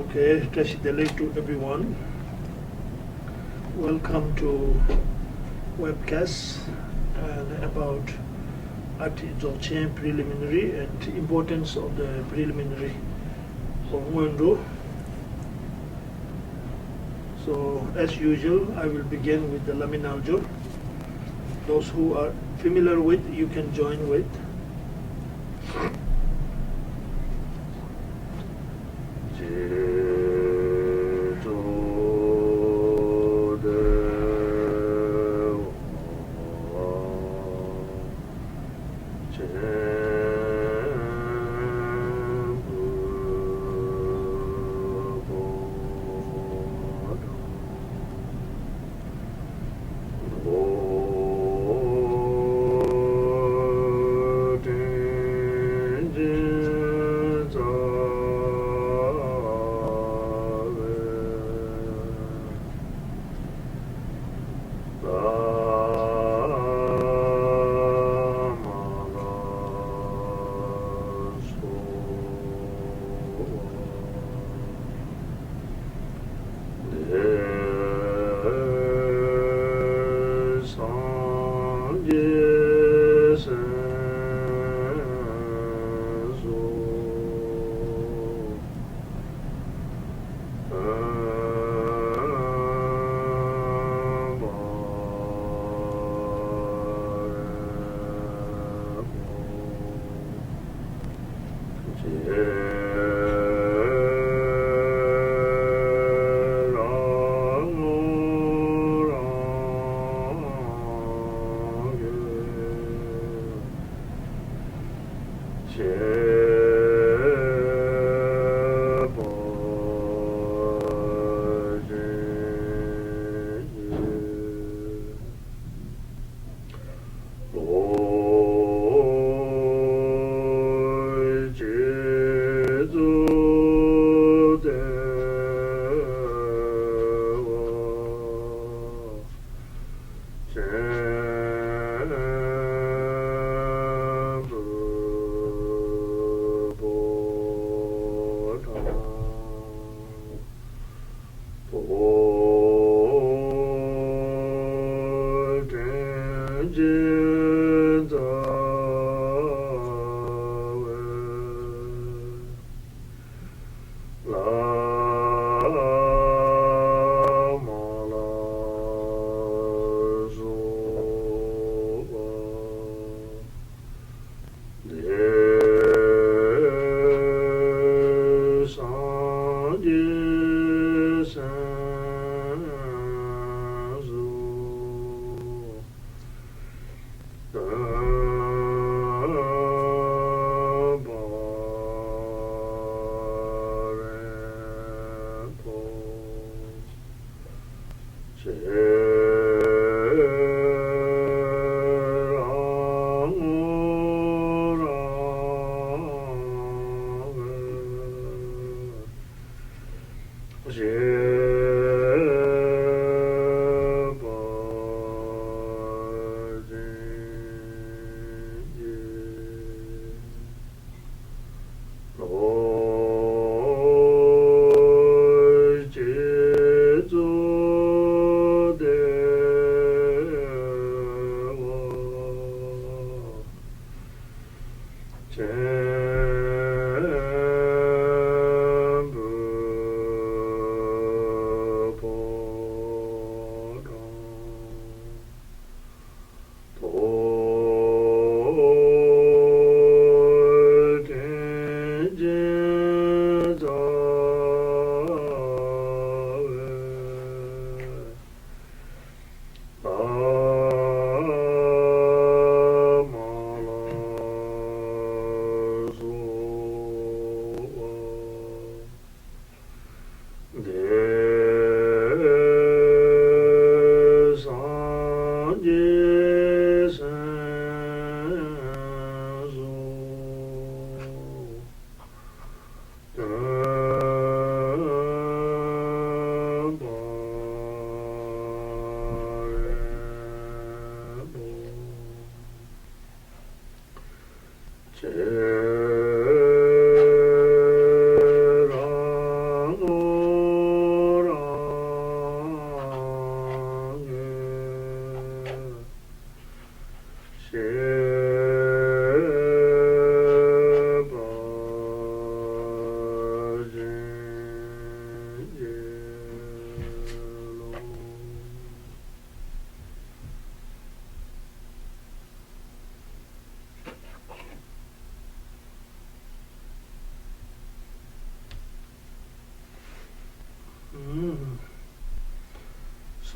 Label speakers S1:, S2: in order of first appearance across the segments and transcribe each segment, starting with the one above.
S1: Okay, Tashidele to everyone. Welcome to webcast and about Dzogchen preliminary and importance of the preliminary of Mwendo. So as usual, I will begin with the Laminaljo. Those who are familiar with, you can join with.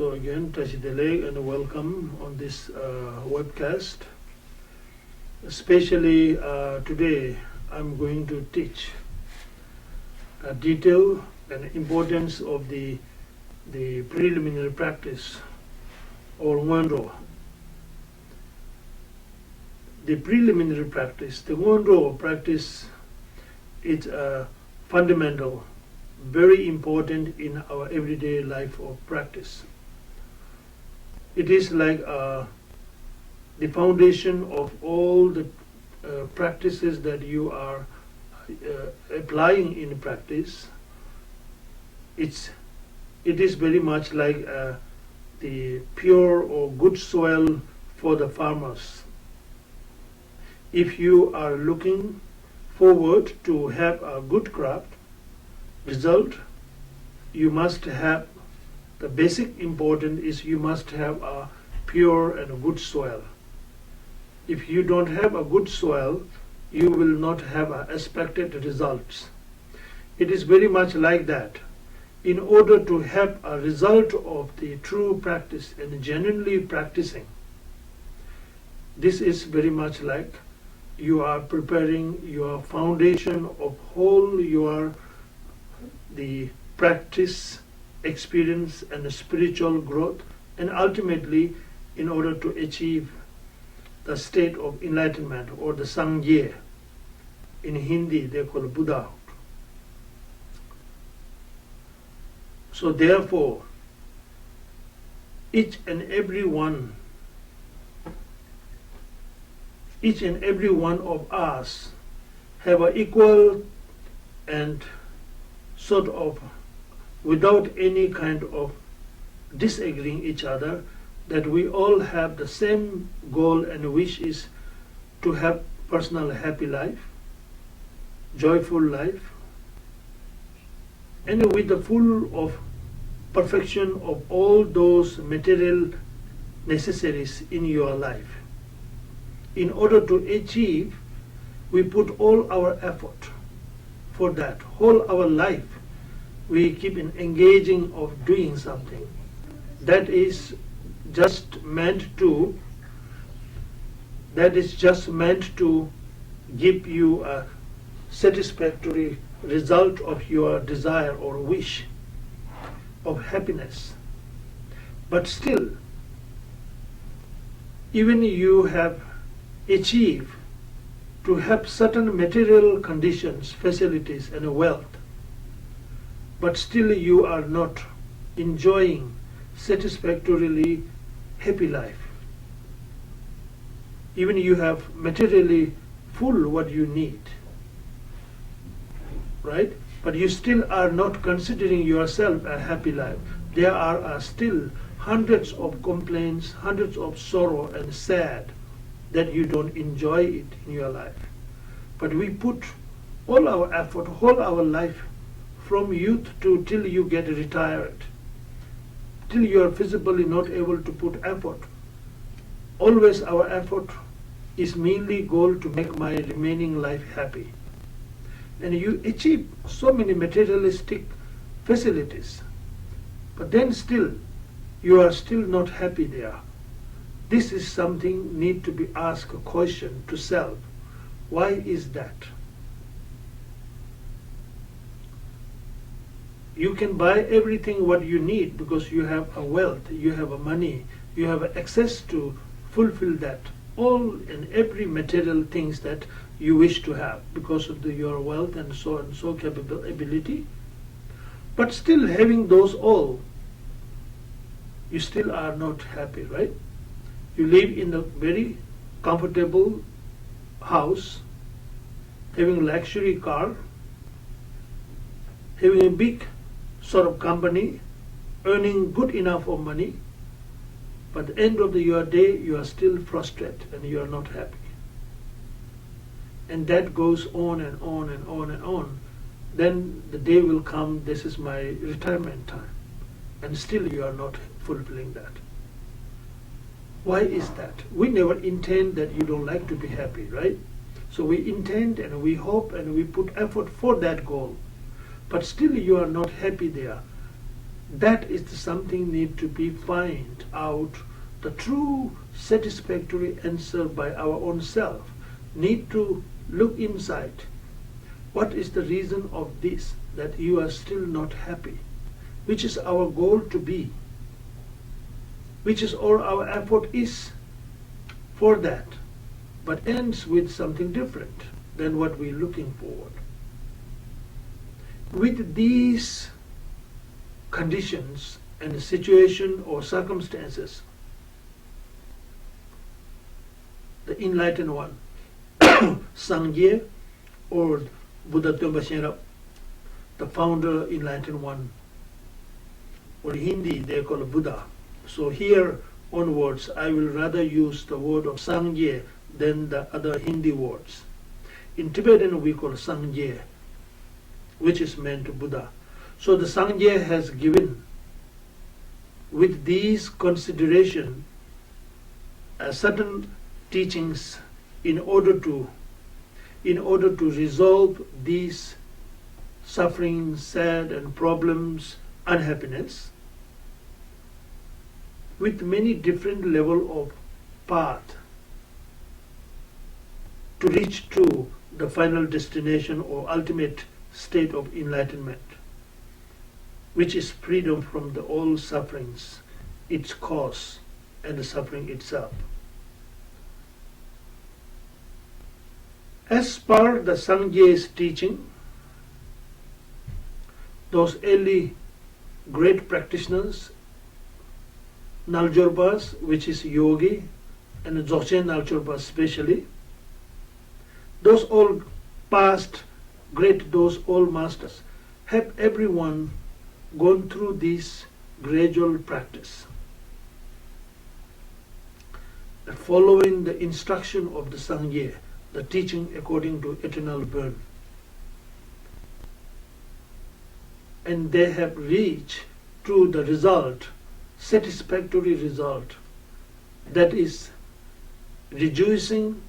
S1: So again, Tashidele and welcome on this webcast. Especially today, I'm going to teach detail and importance of the preliminary practice or Ngondro. The preliminary practice, the Ngondro practice, is fundamental, very important in our everyday life of practice. It is like the foundation of all the practices that you are applying in practice. It is very much like the pure or good soil for the farmers. If you are looking forward to have a good crop result, you must have, the basic important is you must have a pure and a good soil. If you don't have a good soil, you will not have expected results. It is very much like that. In order to have a result of the true practice and genuinely practicing, this is very much like you are preparing your foundation of whole the practice, experience and spiritual growth, and ultimately in order to achieve the state of enlightenment or the Sangye. In Hindi they call Buddha. So therefore, each and every one of us have an equal and sort of without any kind of disagreeing each other, that we all have the same goal and wish is to have personal happy life, joyful life, and with the full of perfection of all those material necessaries in your life. In order to achieve, we put all our effort for that. Whole our life, we keep engaging of doing something. That is just meant to give you a satisfactory result of your desire or wish of happiness. But still, even you have achieved to have certain material conditions, facilities and wealth, but still you are not enjoying satisfactorily happy life. Even you have materially full what you need, right? But you still are not considering yourself a happy life. There are still hundreds of complaints, hundreds of sorrow and sad that you don't enjoy it in your life. But we put all our effort, whole our life, from youth to till you get retired, till you are physically not able to put effort. Always our effort is mainly goal to make my remaining life happy. And you achieve so many materialistic facilities, but then still you are still not happy there. This is something need to be asked a question to self. Why is that? You can buy everything what you need because you have a wealth, you have a money, you have access to fulfill that, all and every material things that you wish to have because of your wealth and so capability. But still having those all, you still are not happy, right? You live in a very comfortable house, having luxury car, having a big sort of company, earning good enough of money, but at the end of your day you are still frustrated and you are not happy. And that goes on and on and on and on. Then the day will come, this is my retirement time, and still you are not fulfilling that. Why is that? We never intend that you don't like to be happy, right? So we intend and we hope and we put effort for that goal, but still you are not happy there. That is something need to be find out the true satisfactory answer by our own self. Need to look inside. What is the reason of this, that you are still not happy? Which is our goal to be? Which is all our effort is for that, but ends with something different than what we're looking forward. With these conditions and situation or circumstances, the Enlightened One, Sangye, or Buddha Tomba Shenrab, the founder Enlightened One, or Hindi they call Buddha. So here onwards I will rather use the word of Sangye than the other Hindi words. In Tibetan we call Sangye, which is meant Buddha. So the Sangye has given with these consideration certain teachings in order to resolve these suffering, sad and problems, unhappiness, with many different level of path to reach to the final destination or ultimate state of enlightenment, which is freedom from the all sufferings, its cause, and the suffering itself. As per the Sangye's teaching, those early great practitioners, Naljorpas, which is yogi, and Dzogchen Naljorpa especially, those all past great, those all masters, have everyone gone through this gradual practice, following the instruction of the Sangye, the teaching according to eternal burn. And they have reached to the result, satisfactory result, that is reducing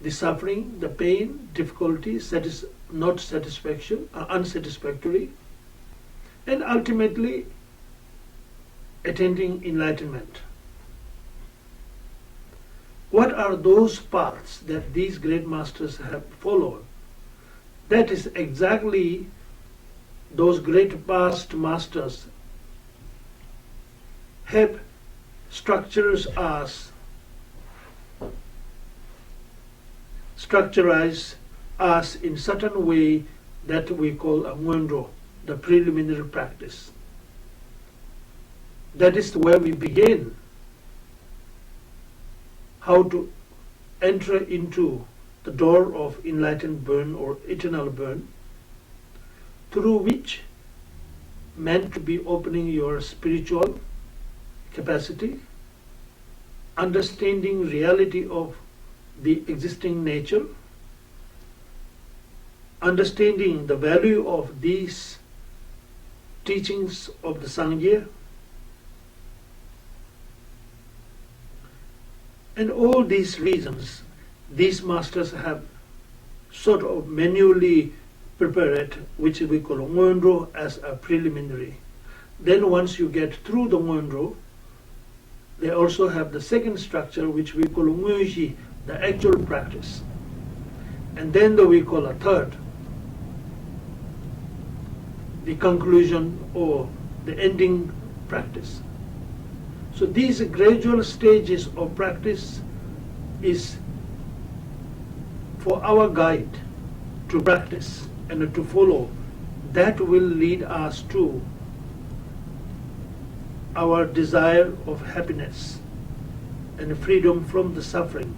S1: the suffering, the pain, difficulty, not satisfaction, unsatisfactory, and ultimately attaining enlightenment. What are those paths that these great masters have followed? That is exactly those great past masters have structurized us in certain way that we call a mwendo, the preliminary practice. That is where we begin how to enter into the door of enlightened burn or eternal burn, through which meant to be opening your spiritual capacity, understanding reality of the existing nature, understanding the value of these teachings of the Sangye, and all these reasons these masters have sort of manually prepared, which we call Ngondro, as a preliminary. Then once you get through the Ngondro, they also have the second structure, which we call Nguji, the actual practice. And then we call a third, the conclusion or the ending practice. So these gradual stages of practice is for our guide to practice and to follow. That will lead us to our desire of happiness and freedom from the suffering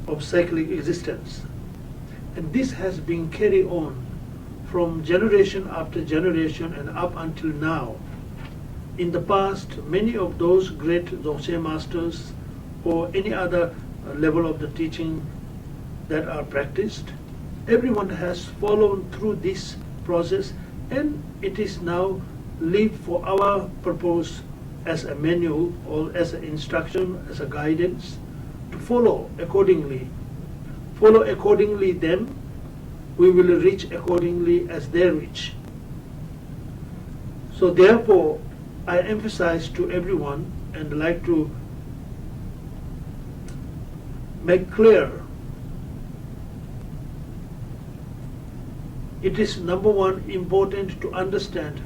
S1: of cyclic existence. And this has been carried on from generation after generation and up until now. In the past, many of those great Dzogchen masters or any other level of the teaching that are practiced, everyone has followed through this process, and it is now leave for our purpose as a manual or as an instruction, as a guidance, to follow accordingly. Follow accordingly them, we will reach accordingly as they reach. So therefore, I emphasize to everyone and like to make clear, it is number one important to understand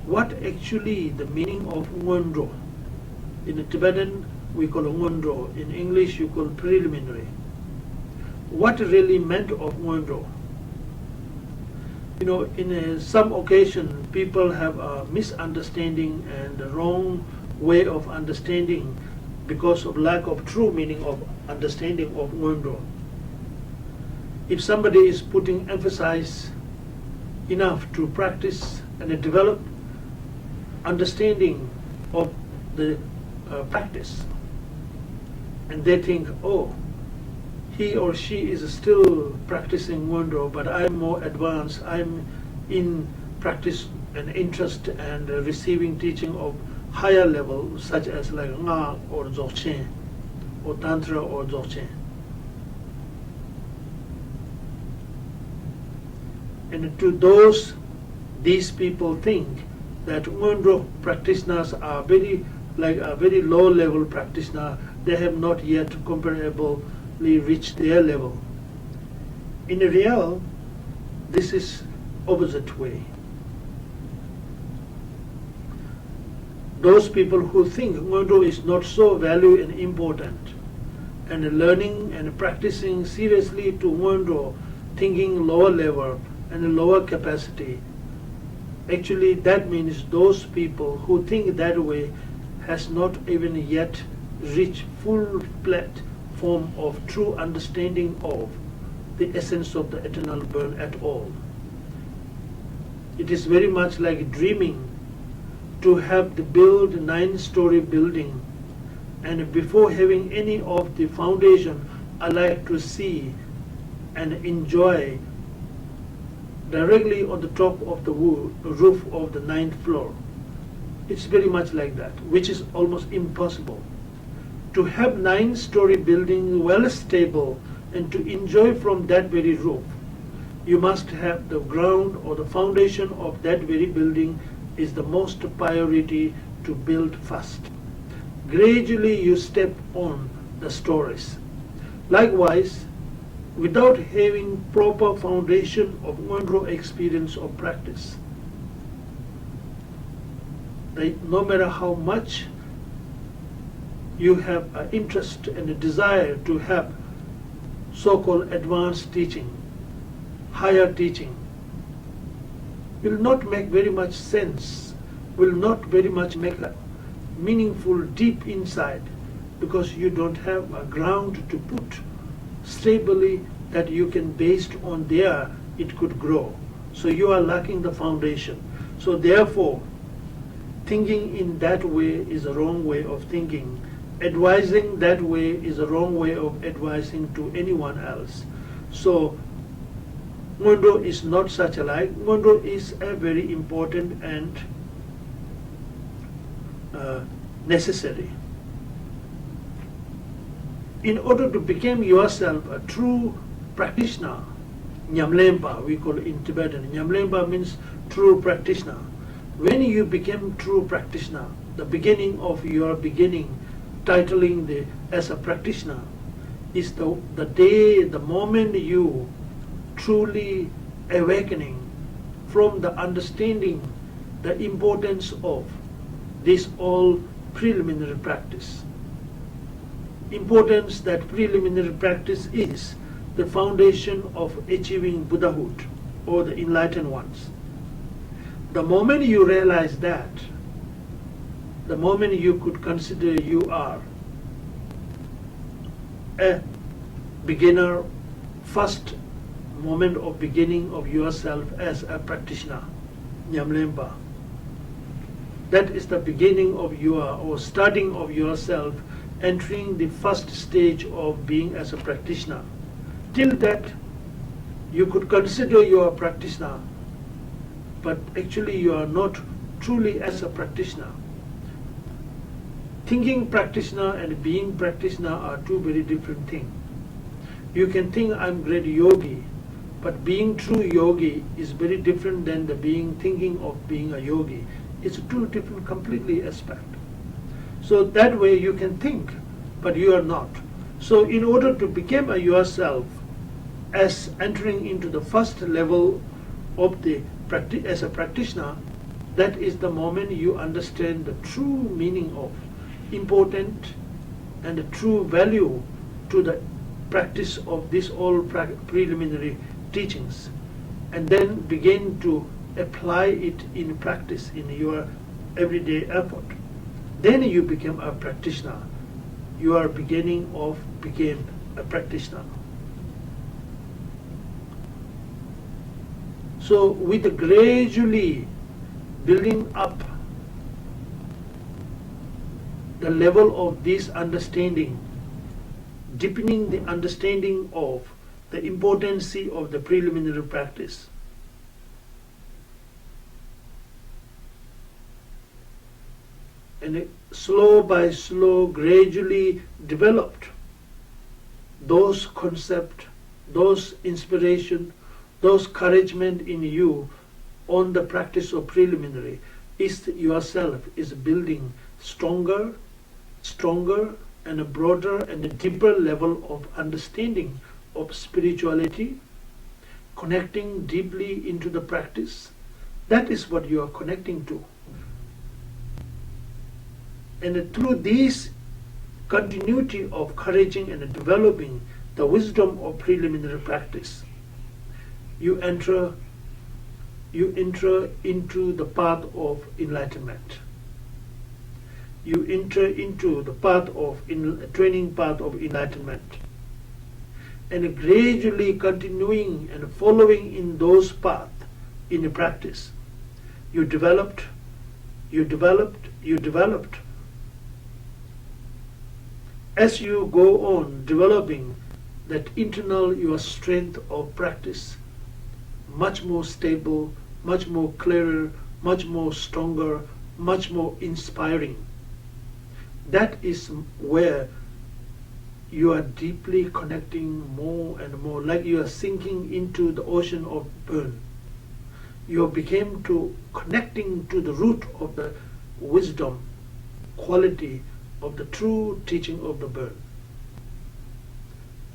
S1: what actually the meaning of Ngondro. In Tibetan we call Ngondro, in English you call preliminary. What really meant of Ngondro? You know, in some occasion people have a misunderstanding and a wrong way of understanding because of lack of true meaning of understanding of Ngondro. If somebody is putting emphasis enough to practice and develop understanding of the practice, and they think, oh, he or she is still practicing Ngondro, but I'm more advanced, I'm in practice and interest and receiving teaching of higher level, such as like Nga or Dzogchen, or Tantra or Dzogchen. And to these people think that Ngondro practitioners are very low level practitioner. They have not yet comparably reached their level. In real, this is opposite way. Those people who think Ngondro is not so valued and important, and learning and practicing seriously to Ngondro, thinking lower level and lower capacity, actually that means those people who think that way has not even yet reached full-fledged form of true understanding of the essence of the eternal burn at all. It is very much like dreaming to have to build a 9-story building, and before having any of the foundation, I like to see and enjoy directly on the top of the roof of the 9th floor. It's very much like that, which is almost impossible. To have 9-story building well stable and to enjoy from that very roof, you must have the ground or the foundation of that very building is the most priority to build first. Gradually you step on the stories. Likewise, without having proper foundation of Ngondro experience or practice, no matter how much you have an interest and a desire to have so-called advanced teaching, higher teaching, will not make very much sense, will not very much make a meaningful deep inside, because you don't have a ground to put stably that you can based on there it could grow. So you are lacking the foundation. So therefore, thinking in that way is a wrong way of thinking. Advising that way is a wrong way of advising to anyone else. So Ngondro is not such a like. Ngondro is a very important and necessary. In order to become yourself a true practitioner, Nyamlempa, we call it in Tibetan. Nyamlempa means true practitioner. When you become true practitioner, the beginning of your beginning, titling as a practitioner, is the day, the moment you truly awakening from the understanding the importance of this all preliminary practice. Importance that preliminary practice is the foundation of achieving Buddhahood or the Enlightened Ones. The moment you realize that, the moment you could consider you are a beginner, first moment of beginning of yourself as a practitioner, Nyamlempa. That is the beginning of or starting of yourself, entering the first stage of being as a practitioner. Till that, you could consider you are a practitioner, but actually you are not truly as a practitioner. Thinking practitioner and being practitioner are two very different things. You can think I'm great yogi, but being true yogi is very different than the thinking of being a yogi. It's two different completely aspects. So that way you can think, but you are not. So in order to become a yourself, as entering into the first level of the practice as a practitioner, that is the moment you understand the true meaning of important and the true value to the practice of these all preliminary teachings, and then begin to apply it in practice in your everyday effort. Then you become a practitioner. You are beginning of became a practitioner. So with the gradually building up the level of this understanding, deepening the understanding of the importance of the preliminary practice, and slow by slow, gradually developed those concepts, those inspiration, those encouragement in you on the practice of preliminary, is yourself is building stronger and a broader and a deeper level of understanding of spirituality, connecting deeply into the practice. That is what you are connecting to. And through this continuity of encouraging and developing the wisdom of preliminary practice, you enter into the path of enlightenment. You enter into the path of training path of enlightenment, and gradually continuing and following in those paths in the practice, you developed. As you go on developing that internal your strength of practice, much more stable, much more clearer, much more stronger, much more inspiring. That is where you are deeply connecting more and more, like you are sinking into the ocean of burn. You became to connecting to the root of the wisdom, quality of the true teaching of the burn.